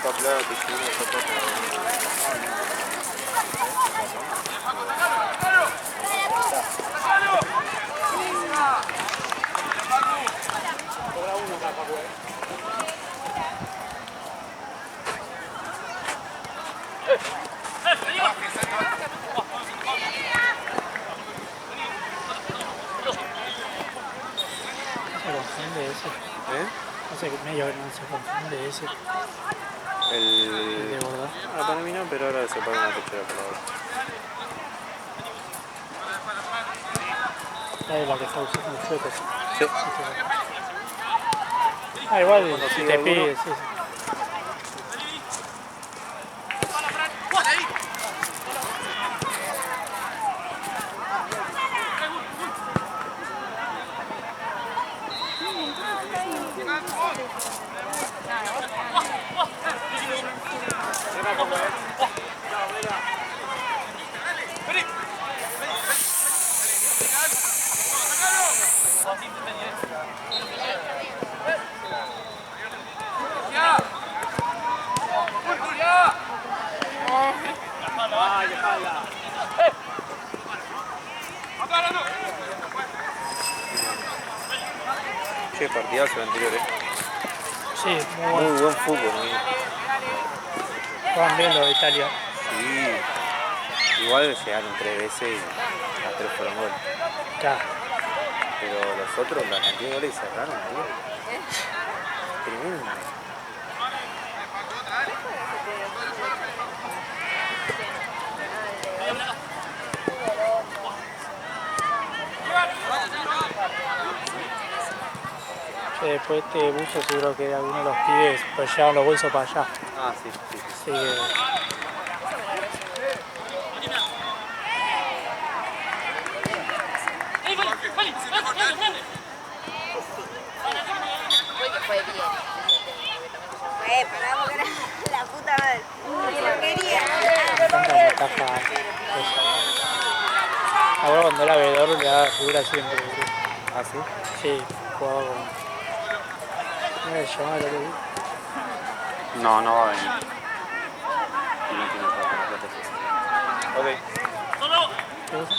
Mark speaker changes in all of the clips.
Speaker 1: Está claro que sí, nosotros cobra uno acá, Paco.
Speaker 2: Se confunde ese. Hace medio que no se confunde ese.
Speaker 1: El
Speaker 2: de Borda.
Speaker 1: Ah, para mí no, pero ahora se paga una tercera palabra.
Speaker 2: Es la que está usando el chueco.
Speaker 1: Sí.
Speaker 2: Igual
Speaker 1: Cuando
Speaker 2: si
Speaker 1: sigue
Speaker 2: te
Speaker 1: alguno.
Speaker 2: pide, sí.
Speaker 1: Che, partidazo el anterior,
Speaker 2: Sí, muy bueno.
Speaker 1: Muy buen fútbol, amigo.
Speaker 2: Juegan bien los de Italia.
Speaker 1: Sí. Igual llegaron 3 veces y las 3 fueron gol.
Speaker 2: Claro.
Speaker 1: Pero los otros, la cantidad de goles cerraron ahí. Tremendo.
Speaker 2: Después este buzo seguro que algunos de los pibes pues llevan los bolsos para allá.
Speaker 1: Ah, sí.
Speaker 2: Así que...
Speaker 3: Paramos que la puta madre. Que lo quería.
Speaker 2: tanta ventaja. Ahora cuando era veedor le daba figura siempre.
Speaker 1: ¿Ah, sí?
Speaker 2: Sí, jugaba con... ¿Cómo era el llamado el otro día?
Speaker 1: No va a venir. Y no tiene plata. Ok.
Speaker 2: ¿Te gusta?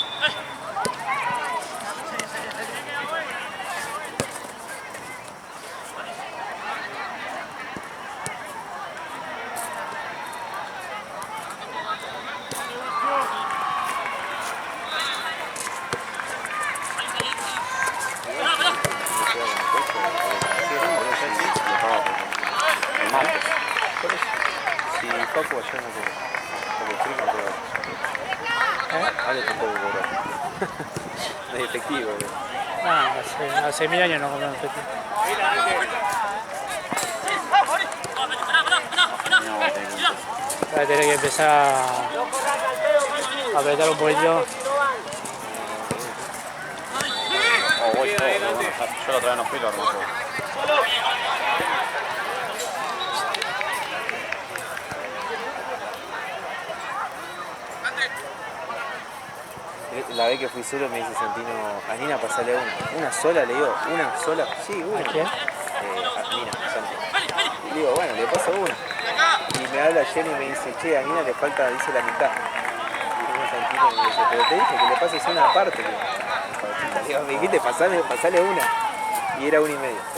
Speaker 1: Si Paco ayer no cobra, porque el frío no cobra. Ale tampoco cobra. No es efectivo, bro.
Speaker 2: Hace 1000 años no comemos efectivo. Voy a tener que empezar a apretar un poquito.
Speaker 1: Yo la otra vez no fui, lo armé todo. La vez que fui solo me dice Santino, a Nina pasale una sola, le digo, una sola, sí, una.
Speaker 2: ¿A quién?
Speaker 1: A Nina, Santi. Y le digo, bueno, le paso una. Y me habla Jenny y me dice, che, a Nina le falta, dice la mitad. Y viene Santino y me dice, pero te dije que le pases una aparte. Le digo, me dijiste, pasale una. Y era 1,5,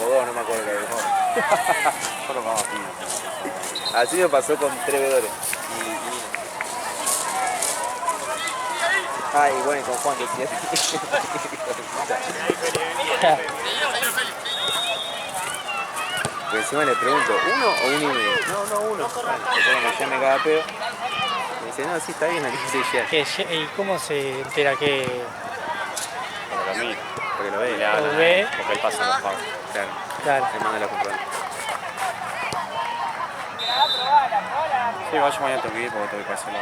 Speaker 1: o 2, no me acuerdo qué era. Solo vamos así. Así me pasó con 3 veedores. Ah, y bueno, con Juan que sí. Pero encima le pregunto, ¿1 o 1,5? No, 1. Bueno, después me llame cada pedo. Me dice, no, sí, está bien, aquí se llega.
Speaker 2: ¿Y cómo se entera que...?
Speaker 1: Porque lo mira, porque lo ve, le
Speaker 2: Lo
Speaker 1: habla,
Speaker 2: ve.
Speaker 1: porque él pasa los pagos.
Speaker 2: Claro.
Speaker 1: Le manda la comprobante. Sí, vaya mañana tengo que ir porque tengo que pasar la...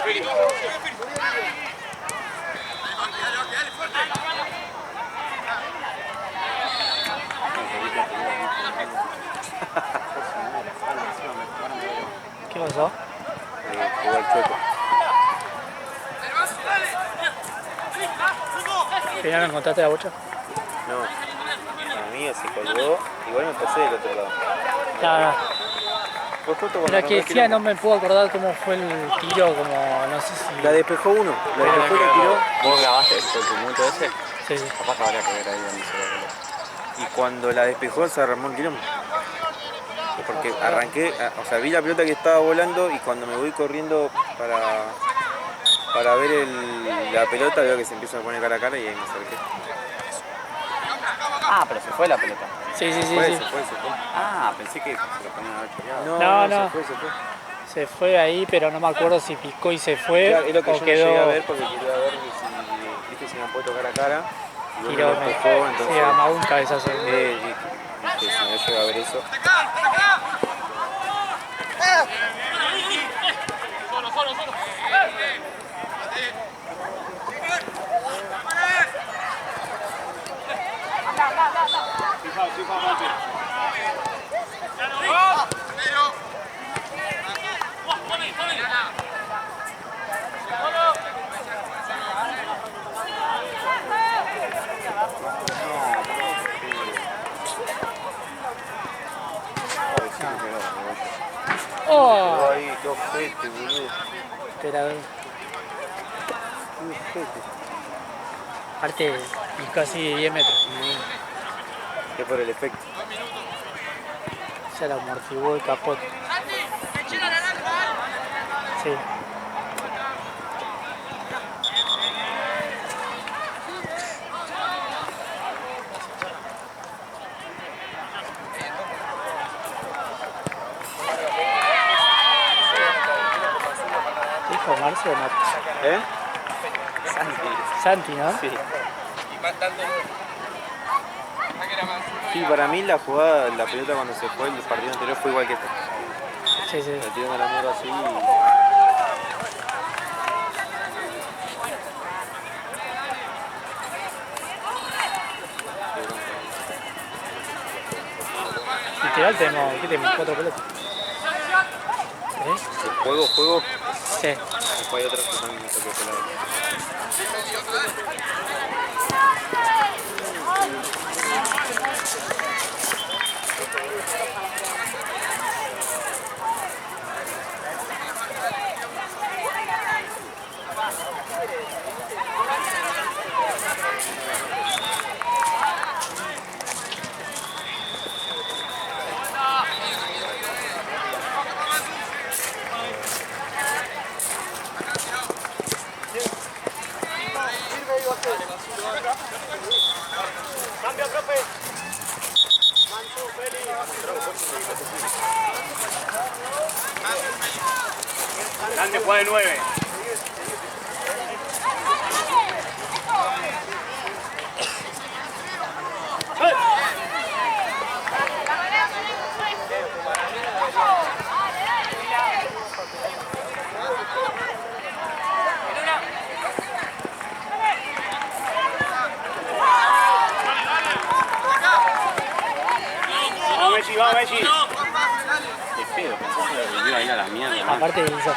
Speaker 2: ¿Qué pasó?
Speaker 1: Jugó el chueco.
Speaker 2: ¿Al final no encontraste la bocha?
Speaker 1: No. La mía se colgó. Igual me pasé del otro lado.
Speaker 2: Claro.
Speaker 1: Fue justo cuando
Speaker 2: Pero
Speaker 1: arrancó
Speaker 2: que
Speaker 1: el
Speaker 2: decía,
Speaker 1: quilombo.
Speaker 2: no me puedo acordar cómo fue el tiro, como no sé si...
Speaker 1: La despejó uno. La despejó y la tiró.
Speaker 4: ¿Vos grabaste el tumulto ese?
Speaker 2: Sí, sí.
Speaker 4: Capaz que habría que ver ahí donde se ve.
Speaker 1: Y cuando la despejó se armó el quilombo. Porque arranqué, o sea, vi la pelota que estaba volando y cuando me voy corriendo para ver la pelota veo que se empieza a poner cara a cara y ahí me acerqué.
Speaker 4: Ah, pero se fue la pelota.
Speaker 2: Sí, sí, sí.
Speaker 1: Se fue.
Speaker 4: Ah, pensé que se lo ponían a haber choreado.
Speaker 2: No.
Speaker 1: Se fue.
Speaker 2: Se fue ahí, pero no me acuerdo si picó y se fue
Speaker 1: Claro, es lo que
Speaker 2: o
Speaker 1: yo no
Speaker 2: quedó...
Speaker 1: llegué a ver porque quería ver si, viste, si me han puesto cara a cara. Y vos
Speaker 2: Tiró,
Speaker 1: me lo despejó, entonces...
Speaker 2: sí, amagó un cabezazo.
Speaker 1: Dije, si no llego a ver eso...
Speaker 2: ¡Oh!
Speaker 1: Ahí, qué ojete, boludo.
Speaker 2: Pero,
Speaker 1: Qué ojete.
Speaker 2: aparte, y casi 10 metros.
Speaker 1: Es por el efecto.
Speaker 2: Se la amortiguó el capote. Sí. ¿Dijo Marce o no?
Speaker 1: ¿Eh?
Speaker 2: Santi, ¿no?
Speaker 1: Sí. Sí, para mí la jugada, la pelota cuando se fue el partido anterior fue igual que esta.
Speaker 2: Sí, sí.
Speaker 1: Le tiró a la mierda así
Speaker 2: Literal tenemos, ¿qué tenemos? 4 pelotas.
Speaker 1: Juego.
Speaker 2: Sí.
Speaker 1: Después hay otros que también me tocó pelar.
Speaker 4: Grande juega de 9. Va, Messi. Qué pedo, pensé que iba a ir a la mierda. ¿no?
Speaker 2: Aparte de eso.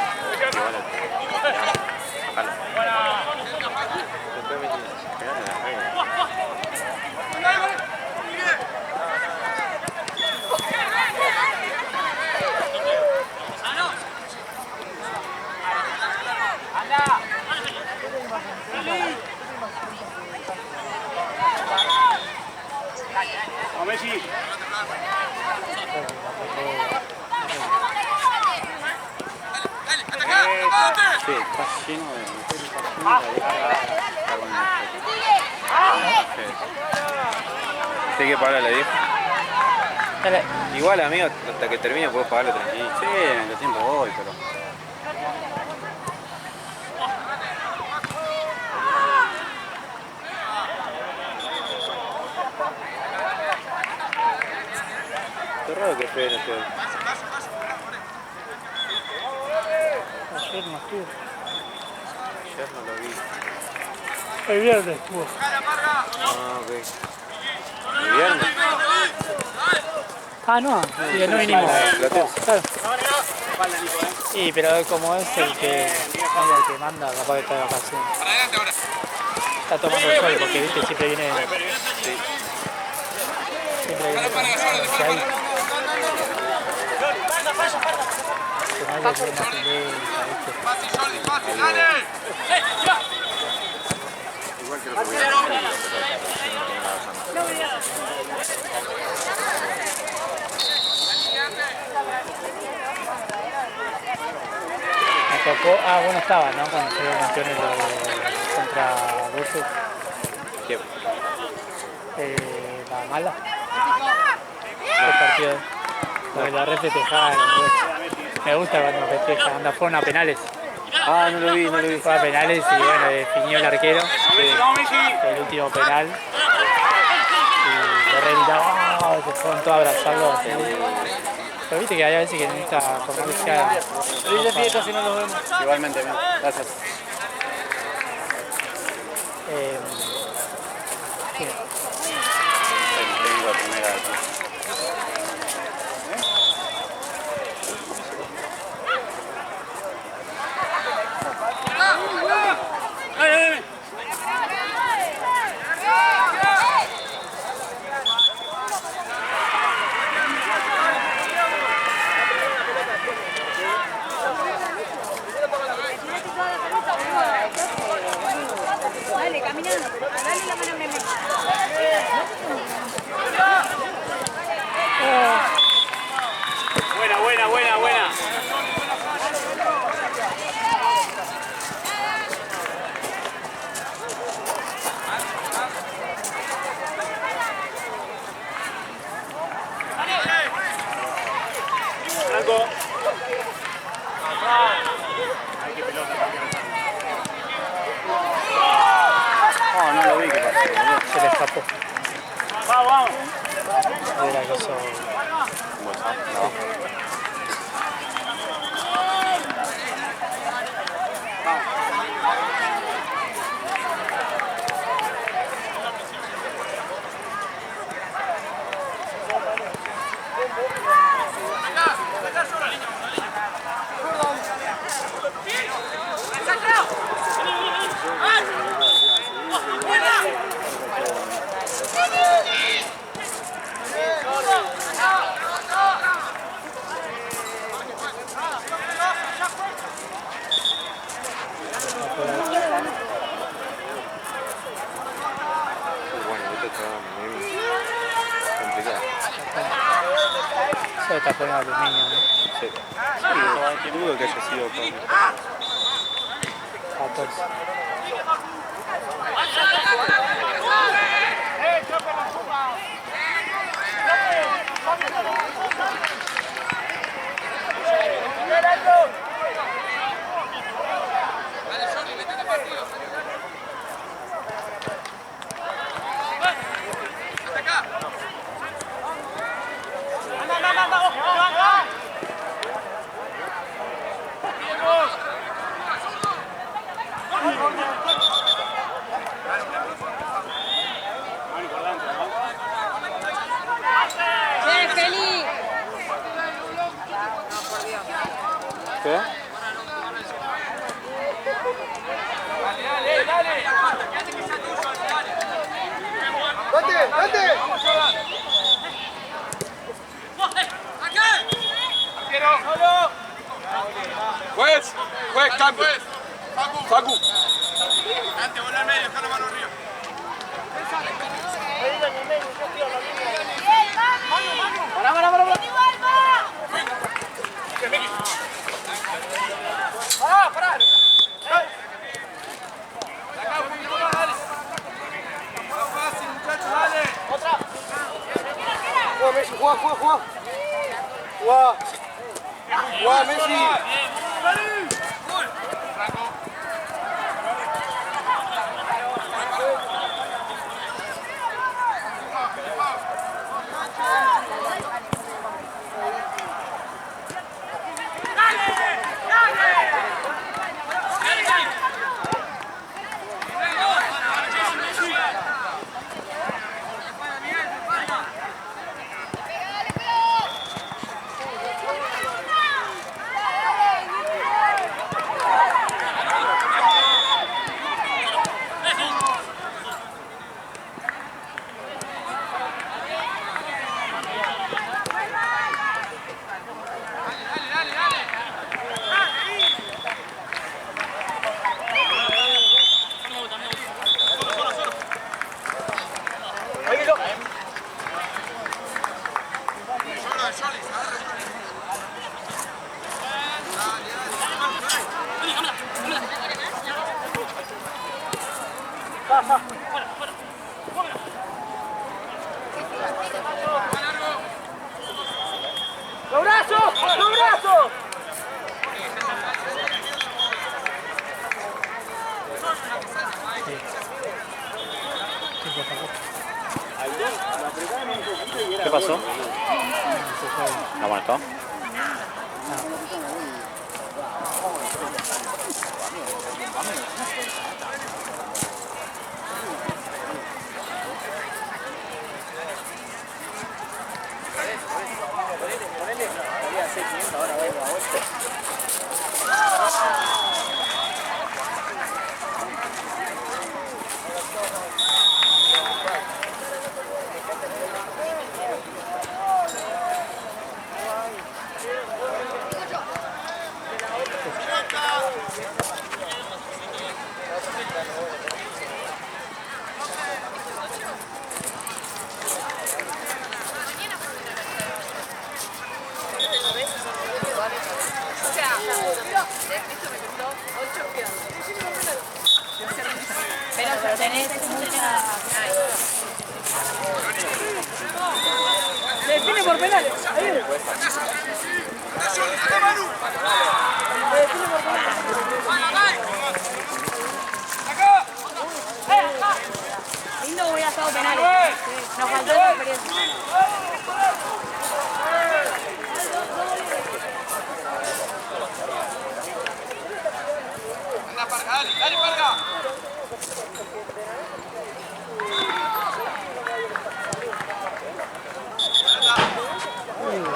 Speaker 4: ¡Vamos, Messi! Sí, está lleno de...
Speaker 1: ¿Usted que paga la vieja?
Speaker 2: Dale.
Speaker 1: Igual, amigo, hasta que termine puedo pagarlo tranquilo.
Speaker 4: Sí, en el tiempo voy, pero...
Speaker 1: Qué raro que Fede no esté hoy.
Speaker 2: Ayer no estuvo.
Speaker 1: ayer no lo vi.
Speaker 2: El viernes jugó.
Speaker 1: Ah, ok. ¿El viernes?
Speaker 2: Ah, no, sí, no vinimos.
Speaker 1: Platense.
Speaker 2: Claro. Sí, pero como es el que manda, capaz que está de vacaciones. Está tomando el sol porque viste siempre viene.
Speaker 1: Sí.
Speaker 2: Siempre viene hacia ahí. Que no haya que una pileta, viste.
Speaker 1: Igual que lo que voy a hacer.
Speaker 2: Me tocó, bueno estaba, ¿no? Cuando se dio campeones contra Bursu,
Speaker 1: ¿Qué?
Speaker 2: la mala. El partido. Lo de la red festejaron. Me gusta cuando festejan, anda, fueron a penales.
Speaker 1: Ah, no lo vi, no lo vi.
Speaker 2: Fue a penales y bueno, definió el arquero. El último penal. Y de repente, se fueron todos a abrazarlo así. Pero viste que hay veces que necesita formar que sea. Feliz fiesta si no nos vemos.
Speaker 4: Igualmente, bien. Gracias.
Speaker 2: Sí.
Speaker 4: Tengo primera aquí.
Speaker 3: Dale, caminando, dale la mano a Meme.
Speaker 4: Buena, buena, buena, buena. Franco. Ay, qué pelota.
Speaker 1: No, no lo vi, ¿qué pasó?
Speaker 2: Se le escapó.
Speaker 4: Vamos.
Speaker 2: Era cosa.
Speaker 1: Bueno, esto está muy complicado.
Speaker 2: Eso está poniendo aluminio, ¿no?
Speaker 1: Sí. Sí, dudo que haya sido con...
Speaker 2: 14.
Speaker 1: ¿Qué?
Speaker 5: Juez, cambio. Facu.
Speaker 6: Antes, bola al medio, deja la mano arriba.
Speaker 5: Juega, Messi, juega. Juega, Messi. ¡Los brazos! ¡Los brazos!
Speaker 4: ¿Qué pasó? ¿La molestó?
Speaker 3: Pero tenés mucha...
Speaker 2: Se define por penales. Ahí. Se define por penales.
Speaker 3: Lindo hubiera estado penales. Nos faltó esa experiencia.
Speaker 6: Dale, Parga.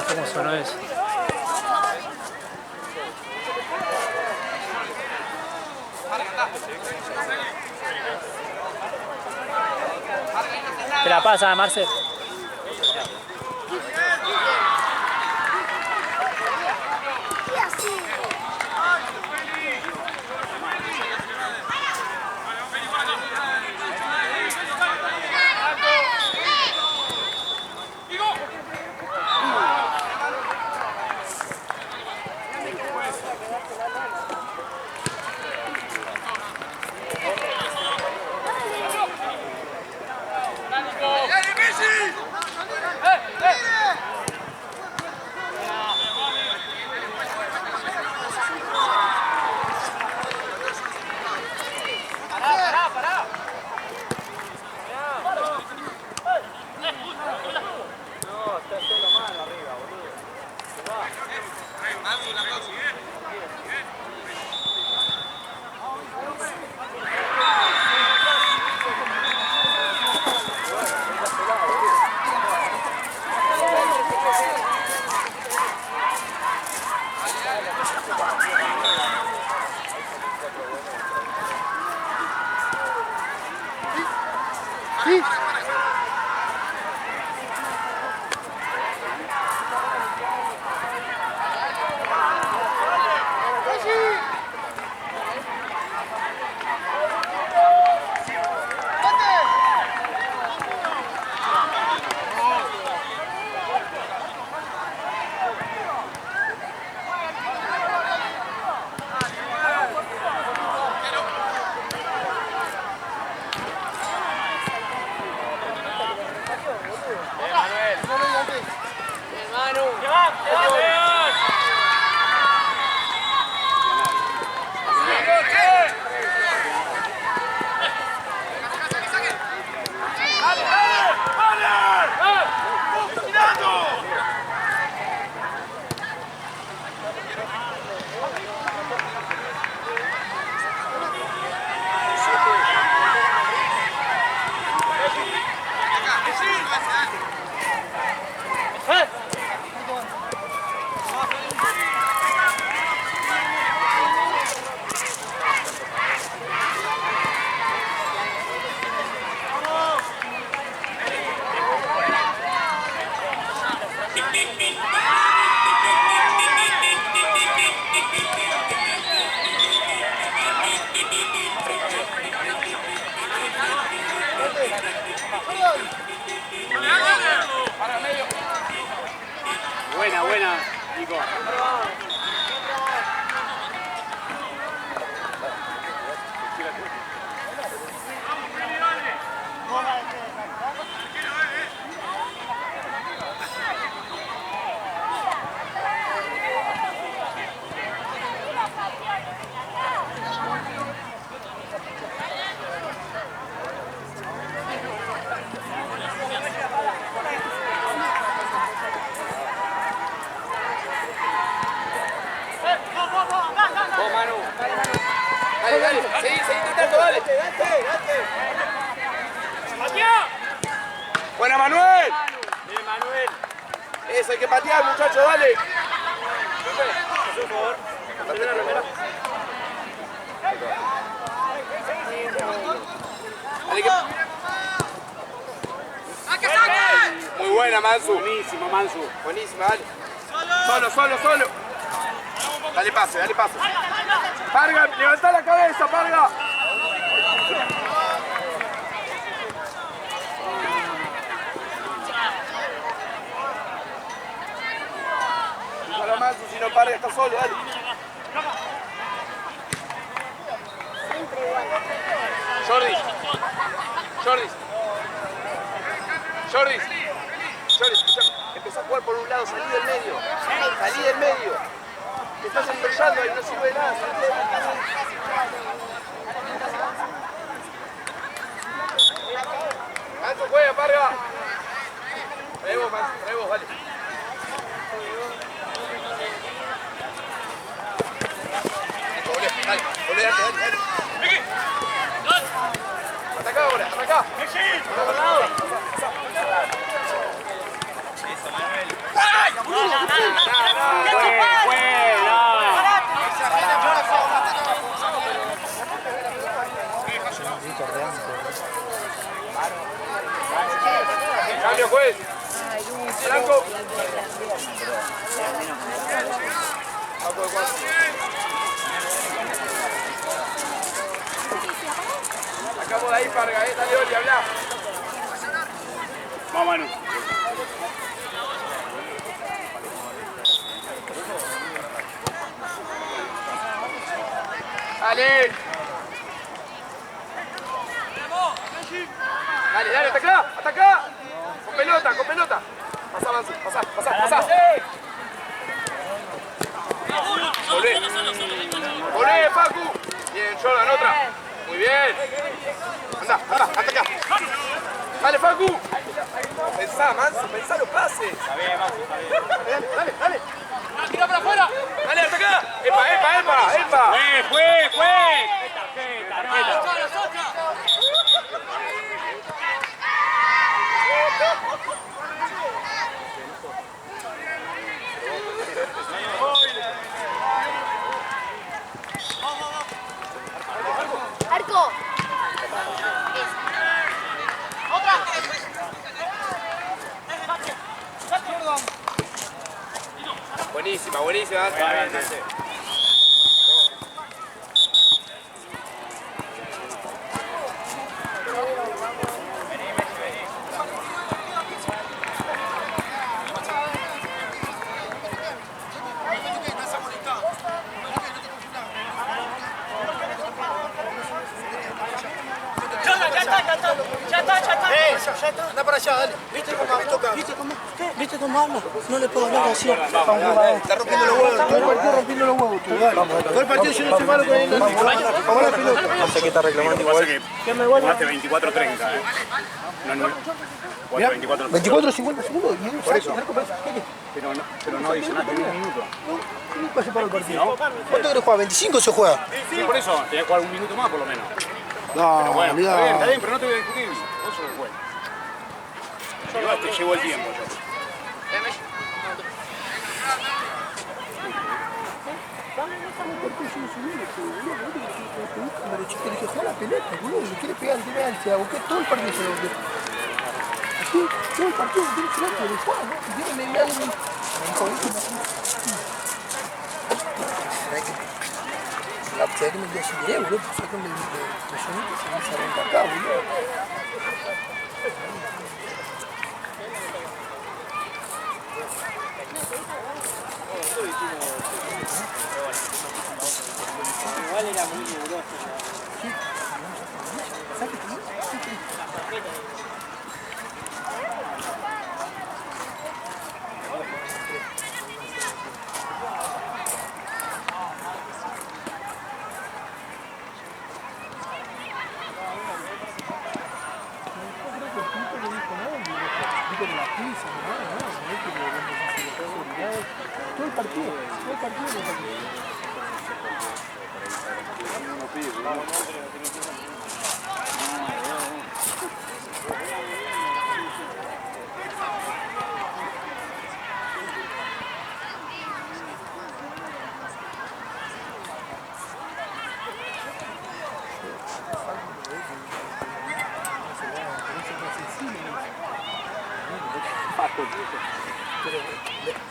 Speaker 2: ¿Cómo sonó eso? Te la pasa, Marcel.
Speaker 4: Buena, buena, Nico.
Speaker 6: Dale, dale, seguí intentando, dale. Buena, Manuel.
Speaker 4: Bien, Manuel.
Speaker 6: Eso, hay que patear, muchachos, dale. Dale que... Muy buena, Mansu.
Speaker 4: Buenísimo, Mansu.
Speaker 6: Buenísima, dale. Solo. Dale pase. Parga, levantá la cabeza, Parga. Para Mansu, si no Parga está solo, dale. Jordi, empezá a jugar por un lado, salí del medio. Te estás empezando ahí, no sirve de nada. Manso juega, Parga. Trae vos, Manso, vale. Volvé, dale. Ataca ahora. Cambio, juez. Blanco. Sacamos de ahí, Parga, dale, Oli, habla.
Speaker 4: Vamos, Manu.
Speaker 6: Dale. Dale, ataca. Con pelota. Pasá, Mansu, pasá. Volvé, Facu. Bien, Jordan, otra. Muy bien. Anda, ataca. Dale, Facu. Pensá, Mansu, los pases.
Speaker 4: Está bien, Mansu, está bien.
Speaker 6: Dale. Tira para afuera. Dale, ataca. Epa.
Speaker 4: Fue.
Speaker 3: Arco.
Speaker 6: Buenísima.
Speaker 5: Ya está. Anda para allá, dale. ¿Viste cómo habla? No le puedo hablar así. Está rompiendo los huevos. Todo el partido yo no estoy malo con él. Vamos a la pelota.
Speaker 1: No sé qué está reclamando igual.
Speaker 5: ¿Qué me vuelve?
Speaker 4: Hace 24-30, No.
Speaker 5: 24 50 segundos. Por eso.
Speaker 4: Pero no dice nada, tiene un minuto.
Speaker 5: ¿Nunca se para el partido? ¿Cuánto querés jugar? ¿25 se juega?
Speaker 4: Sí, por eso, tenía que jugar un minuto más por lo menos.
Speaker 5: No,
Speaker 4: Pero bueno, está bien, pero no te voy a discutir. Eso es bueno. Te llevo el tiempo yo.
Speaker 5: Pero chico, le dije, juega la pelota, boludo, le quiere pegar, le quiere alza, busqué todo el partido, se lo busqué. Así, todo el partido, tiene que ser le juega, ¿no? Tiene media de me dijo, ¿sabes qué me quedé sin idea, boludo? ¿Sabes qué me presionó que se me arranca acá, boludo?
Speaker 2: Igual era muy riguroso.
Speaker 5: Todo el partido.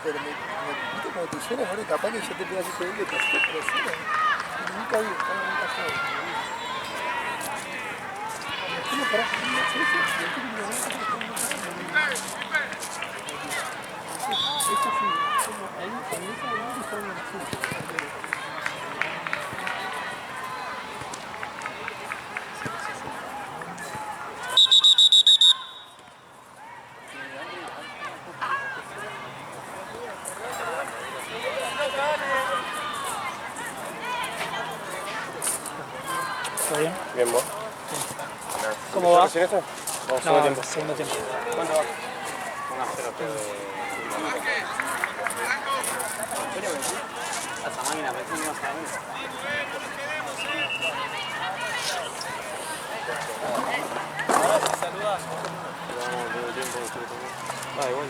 Speaker 5: Pero como te suena, ¿no? Capaz que yo te pego así de pasito, pero sí, nunca vi, nunca fue. ¿Cómo parás? Esto sí, como ahí, en esa edad estaban así.
Speaker 2: ¿Está bien?
Speaker 6: Bien, vos.
Speaker 2: ¿Cómo va?
Speaker 6: ¿Recién esto? ¿O
Speaker 2: No,
Speaker 6: tiempo?
Speaker 2: segundo tiempo.
Speaker 6: ¿Cuánto va?
Speaker 1: Esa máquina, pensé que ibas a venir.
Speaker 6: Ah, igual.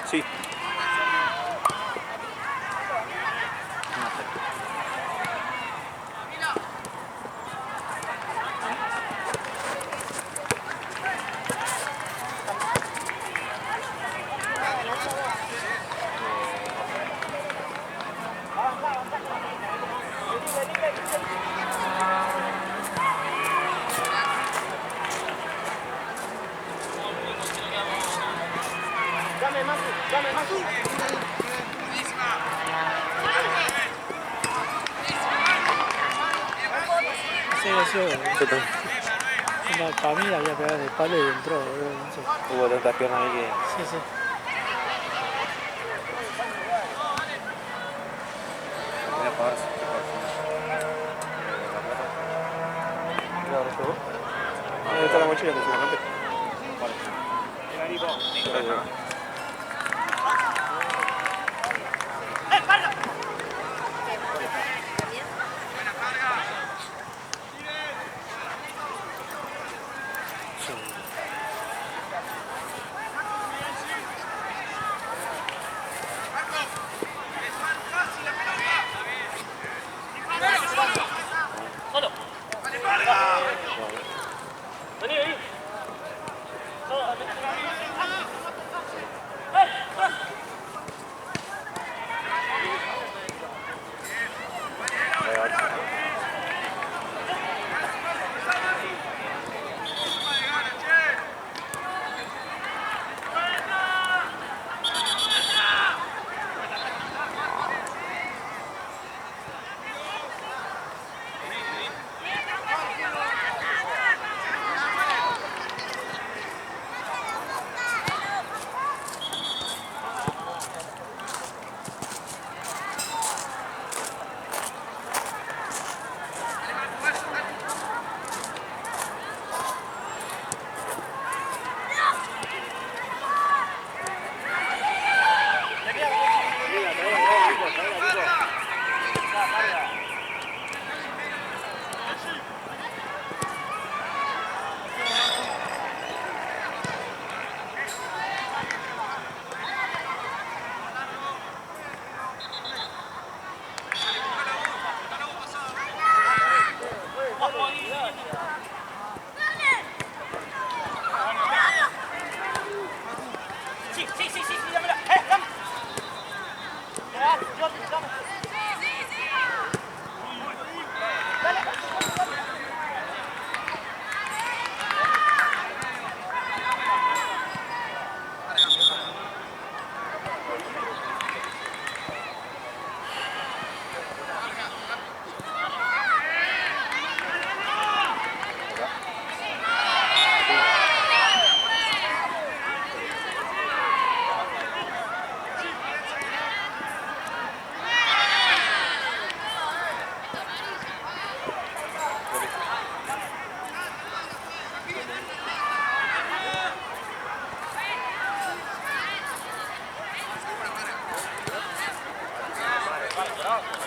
Speaker 1: Sí.
Speaker 2: Para mí la había pegado en el palo y entró, boludo, no sé.
Speaker 1: Hubo tantas piernas ahí que...
Speaker 2: Sí, sí.
Speaker 1: Voy a apagarse. ¿Dónde está la mochila que se me rompe? Vale.
Speaker 2: ¡Vamos!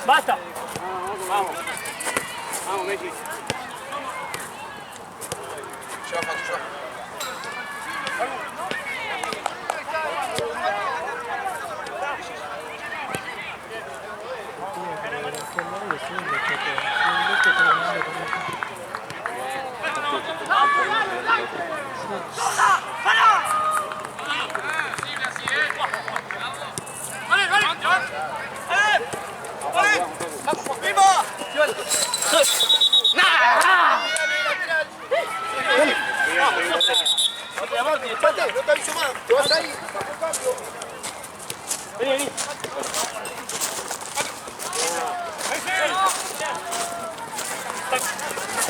Speaker 2: ¡Basta!
Speaker 4: Vamos. Vamos, Messi.
Speaker 5: No te aviso más, te vas ahí.
Speaker 2: Vení, vení.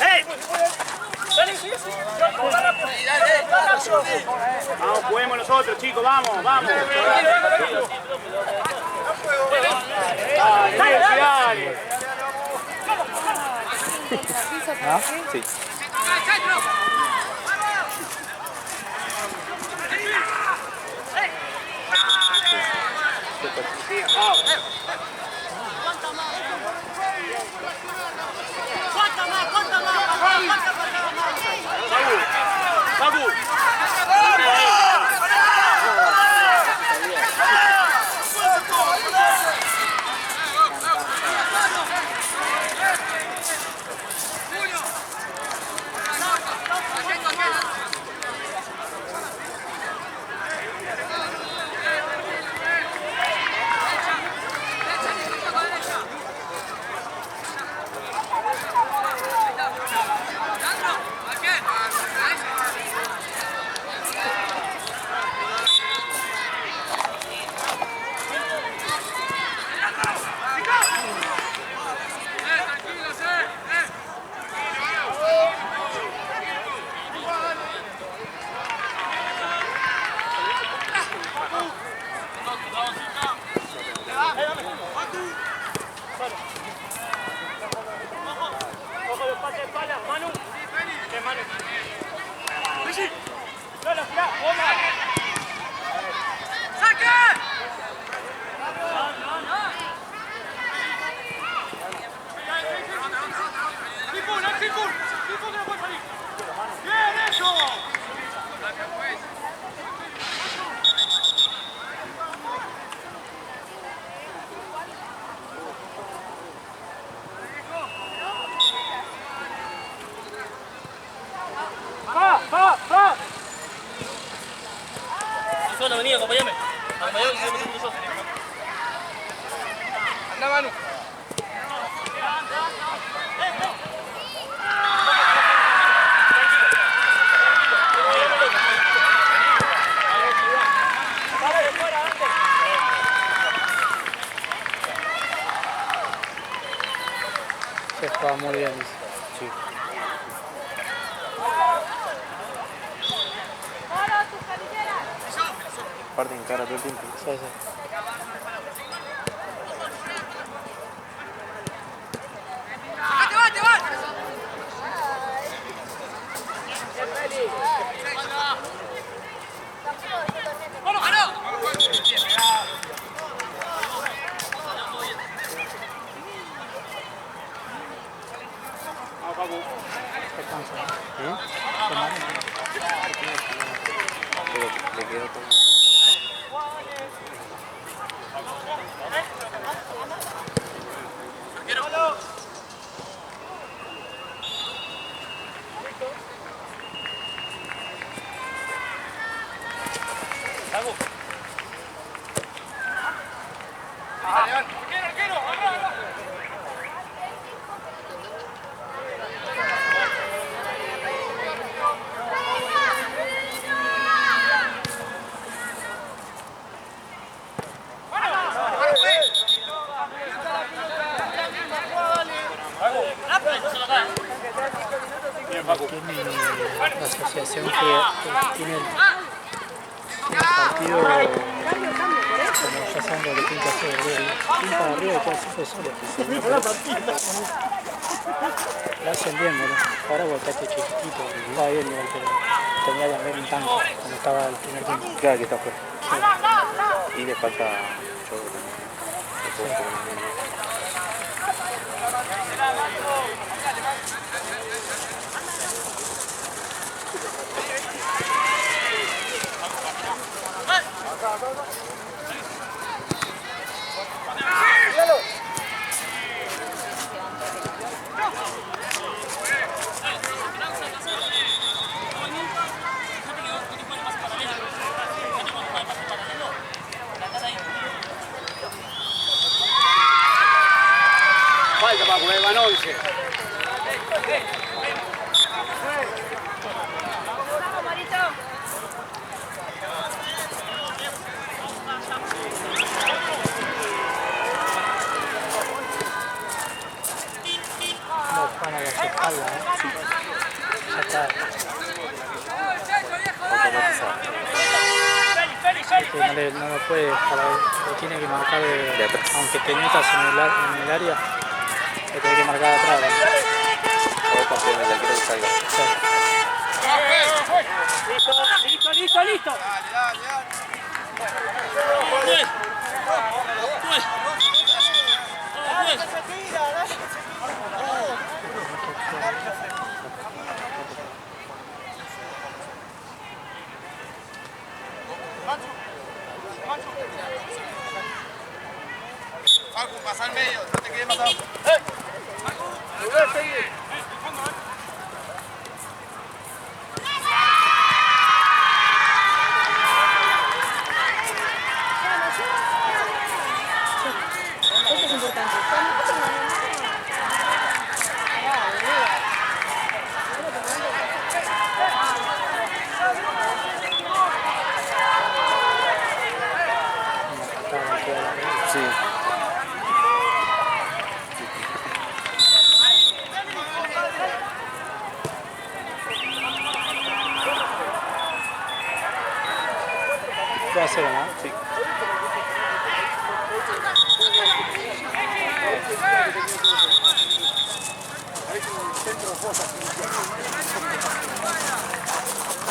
Speaker 2: ¡Ey!
Speaker 4: Vamos, juguemos nosotros, chicos, vamos, vamos. Dale, dale.
Speaker 1: ¿Ah? Sí.
Speaker 7: van a venir, acompáñame. Acompáñame, que se meten yo.
Speaker 6: Anda, Manu.
Speaker 2: Se juega muy bien, dice.
Speaker 1: Sí. Aparte en cara todo el tiempo.
Speaker 2: Sí, sí. Se cansa. Se mata.
Speaker 1: Pero le quedó como...
Speaker 2: Tiene la asociación que tiene el partido, como ya saben lo que tiene que hacer, pinta de arriba y queda siempre solo. Lo hacen bien, ¿no? Ahora volteaste chiquitito, estaba bien igual, pero tenía que andar un tanque cuando estaba el primer tiempo.
Speaker 1: Claro que está fuera. Sí. Y le falta juego también.
Speaker 4: Falta para poner van 11.
Speaker 2: No, van a las espaldas, ya está.
Speaker 1: Automatizado.
Speaker 2: Que no lo puede dejar, lo tiene que marcar
Speaker 1: De atrás.
Speaker 2: aunque te metas en el área, lo tiene que marcar atrás.
Speaker 1: O confía en el arquero que salga.
Speaker 2: Sí.
Speaker 7: Listo.
Speaker 6: Facu, pasa al medio, no te quedes pasado.
Speaker 3: Esto es importante.
Speaker 1: Sí.
Speaker 2: Va a ser, ¿no?
Speaker 1: Sí.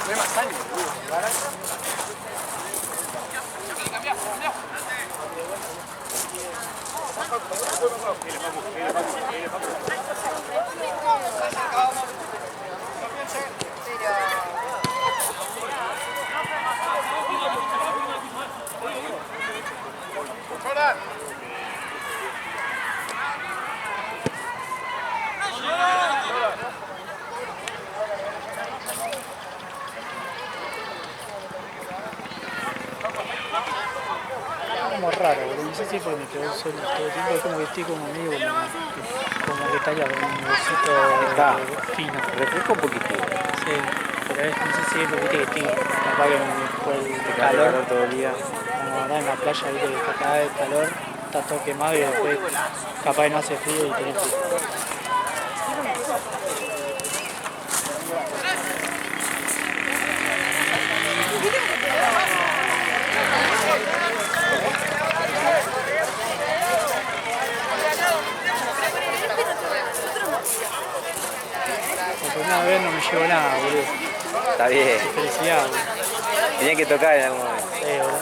Speaker 4: No hay más años,
Speaker 2: como rara, boludo. No sé si porque me quedó solo todo el tiempo. Es como que estoy como medio como que está ya con un bolsito fino.
Speaker 1: Refresca un poquitito.
Speaker 2: Sí, pero es, no sé si es lo que estoy. Capaz que fue el
Speaker 1: Calor
Speaker 2: calor.
Speaker 1: todo el día.
Speaker 2: Como andar en la playa, viste que acá el calor está todo quemado y después capaz que no hace frío y tenés frío. Por primera vez no me llevo nada, boludo.
Speaker 1: Está bien.
Speaker 2: Felicidad, boludo.
Speaker 1: Tenía que tocar en algún momento.
Speaker 2: Sí, boludo.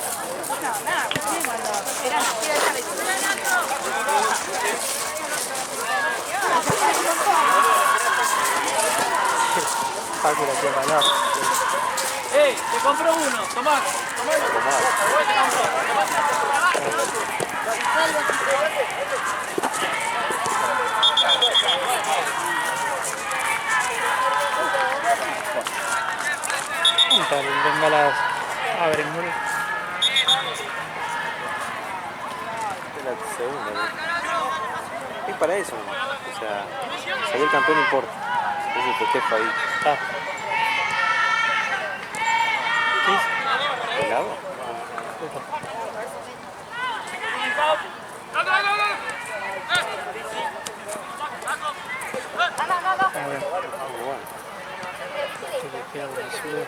Speaker 2: Paco la tierra al norte.
Speaker 7: ¡Ey! Te compro uno, Tomás.
Speaker 2: El bengalas abren, boludo.
Speaker 1: Es la segunda, ¿no? Es para eso, ¿no? O sea, salir campeón no importa. Es el festejo ahí.
Speaker 2: Está. ¿Qué hizo?
Speaker 1: ¿El agua?
Speaker 2: A ver,
Speaker 1: Muy bueno.
Speaker 2: esto que queda por el sur.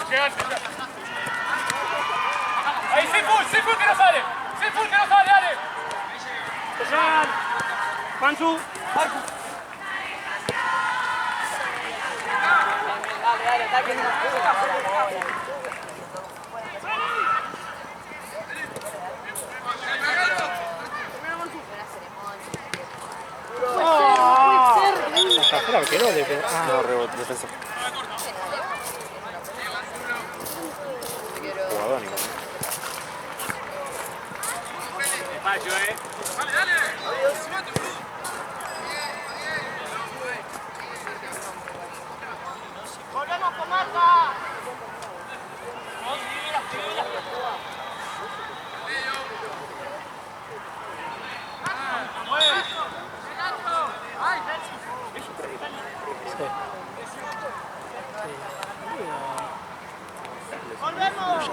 Speaker 2: Queda bien, boludo.
Speaker 6: Ahí, sin full que no sale. Sin full que no sale, dale.
Speaker 7: Panchu, Marco.
Speaker 2: Hasta el arquero le pegó. Ah,
Speaker 1: No, rebote, defensa. Jugador, ¿no?
Speaker 6: Macho, Dale, dale.
Speaker 3: Volvemos con Marta. Volvemos.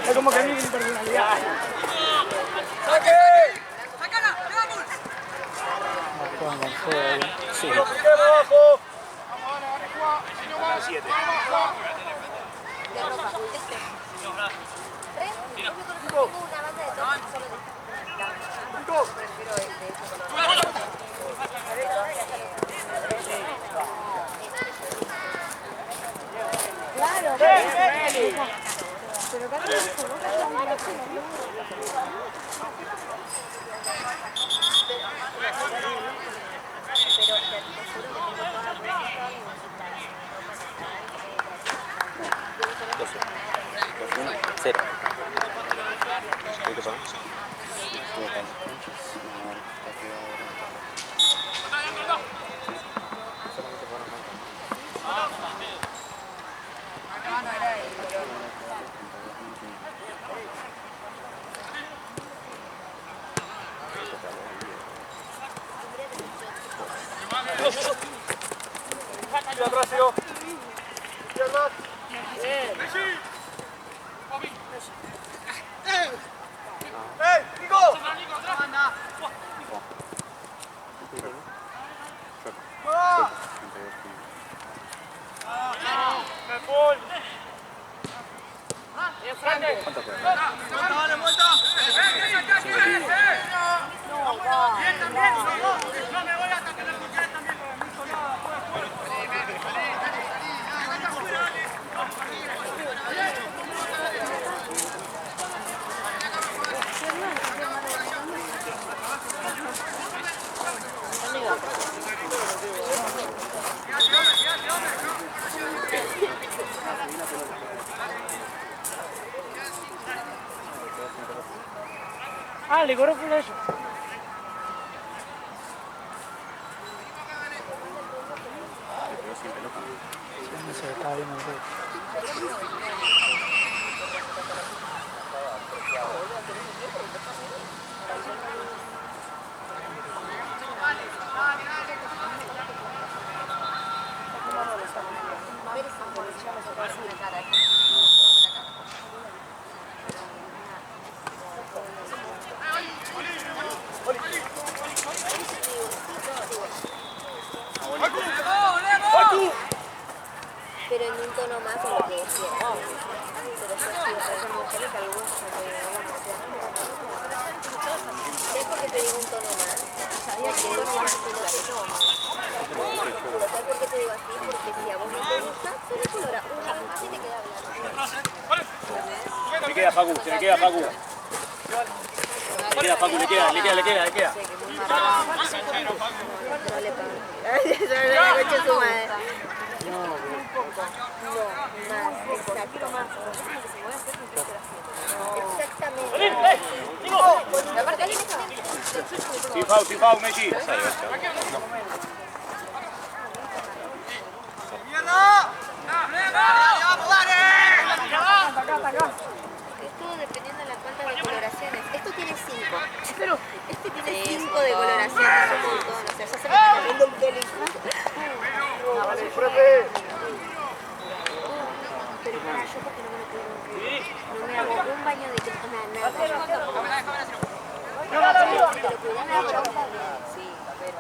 Speaker 7: Es como que a mí mi personalidad.
Speaker 2: Juan con fuego.
Speaker 1: Sí.
Speaker 6: Abajo.
Speaker 3: Una banda de todos solo de prefiero Claro, pero casi
Speaker 1: Cero.
Speaker 7: Ah, le corro por eso.
Speaker 2: No sé, estaba viendo el juego.
Speaker 3: Pero en un tono más de lo que decía. Pero yo sí, me gustaría que algunos ¿sabes por qué te digo un tono más? Sabía que un tono más es un tono. ¿Sabes por qué te digo así? Porque si a vos no te gusta, solo colora una, así te queda blanco.
Speaker 4: Se le queda Facu, se le queda Facu. Le queda Facu, le queda.
Speaker 3: Sé que muy marrón. No le pagan. Yo no le coche su madre. No, más, exacto. Exactamente. La parte de
Speaker 4: Sin Fau, Messi.
Speaker 3: Es todo dependiendo de la cuenta de coloraciones. Esto tiene 5. Pero este tiene 5 de coloraciones. Un montón. O sea, ya se me está cayendo el pelo incluso. Pero para yo porque no me lo puedo creer. No me hago un baño de crema, nada. Pero cuidado la bronca de... Sí, pero...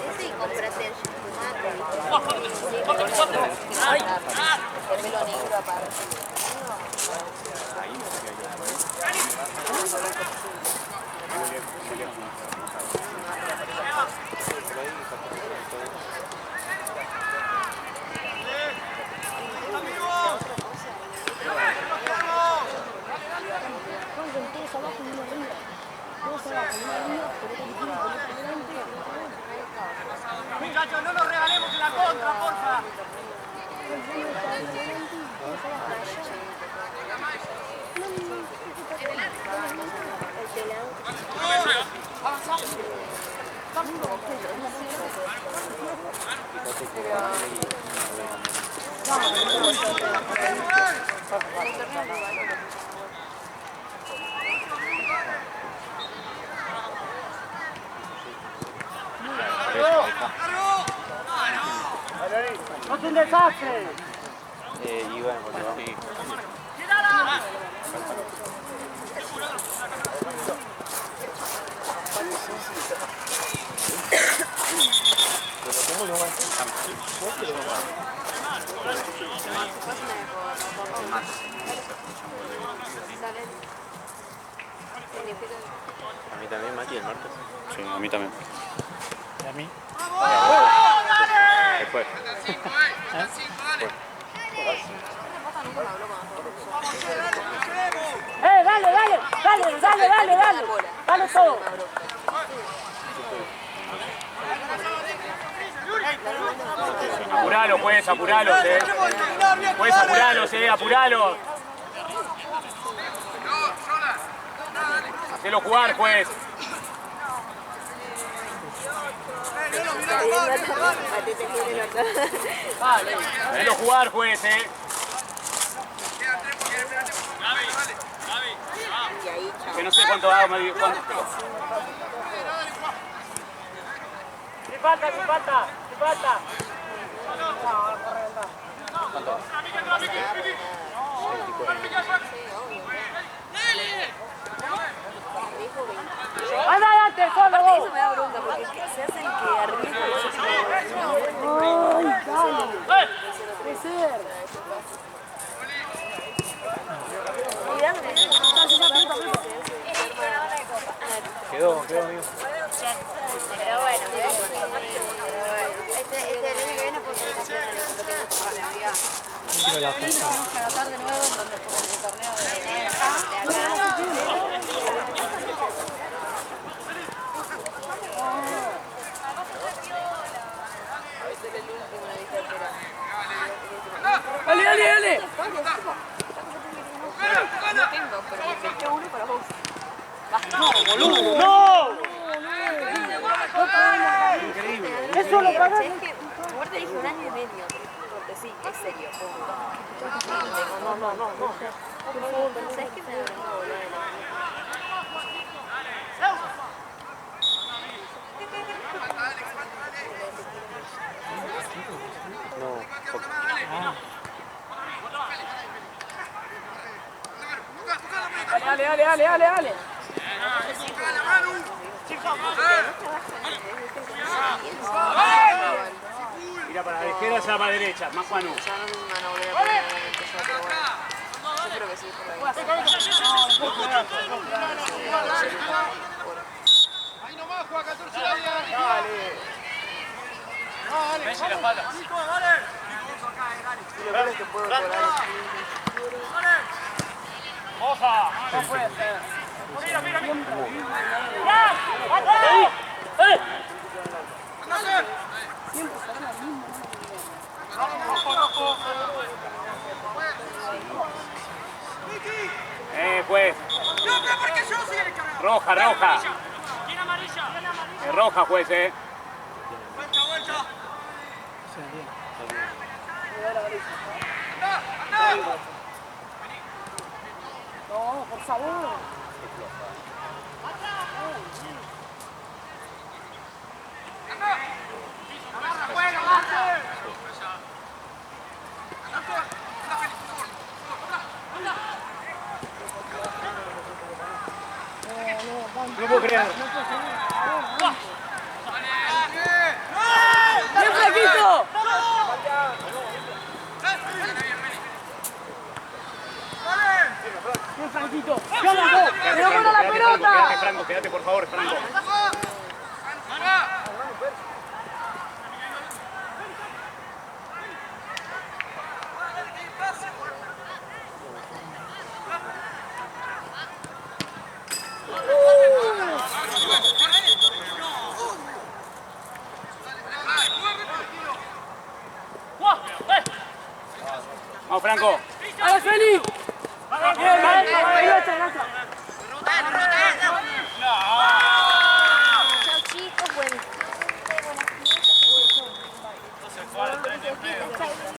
Speaker 3: Ese y comprate el pelo negro aparte.
Speaker 7: Muchachos, no nos regalemos en la contra, porfa. ¡No es un desastre!
Speaker 1: Y bueno, porque vamos. A mí también, Mati, el martes.
Speaker 4: Sí, a mí también.
Speaker 2: ¿Y a mí?
Speaker 4: Después.
Speaker 7: Dale todo.
Speaker 4: Apuralo, pues, apuralo, Puedes apuralo, apuralo. Hacelo jugar, pues. Hacelo jugar, pues, Que no sé cuánto hago,
Speaker 7: Si falta. ¡Adelante, solo vos!
Speaker 3: Eso me da bronca porque se hacen que arriba.
Speaker 7: ¡Ay,
Speaker 1: Quedó, amigo.
Speaker 3: Pero bueno, este el año que viene porque
Speaker 2: Tiro la pista.
Speaker 7: ¡No!
Speaker 3: Increíble.
Speaker 7: Eso lo pagas.
Speaker 3: Es que Muerte dijo 1 año y medio. Porque sí, es serio. No. Pero ¿sabes qué me da vergüenza volver a la
Speaker 1: No, porque
Speaker 7: Dale.
Speaker 4: Mira para la izquierda, ya para la derecha. Más Juanu.
Speaker 3: Ya no me van a volver a poner a empezar, pero bueno. Yo creo que sí, por ahí.
Speaker 6: Ahí nomás, juega 14 años.
Speaker 4: Messi la espalda.
Speaker 3: Lo peor es que puedo cobrar.
Speaker 7: ¡Oja! No puede ser. Mira.
Speaker 4: Pues. Roja.
Speaker 7: Tiene amarilla.
Speaker 4: Es roja, juez,
Speaker 7: Vuelta. No, por favor.
Speaker 4: No puedo creer.
Speaker 7: ¡Bien, flaquito! ¡Bien, flaquito! ¡Pero bueno la pelota!
Speaker 4: Quédate, Franco, quédate, por favor, Franco. Vamos, Franco.
Speaker 7: ¡A la Feli! ¡Bien! ¡Gracias!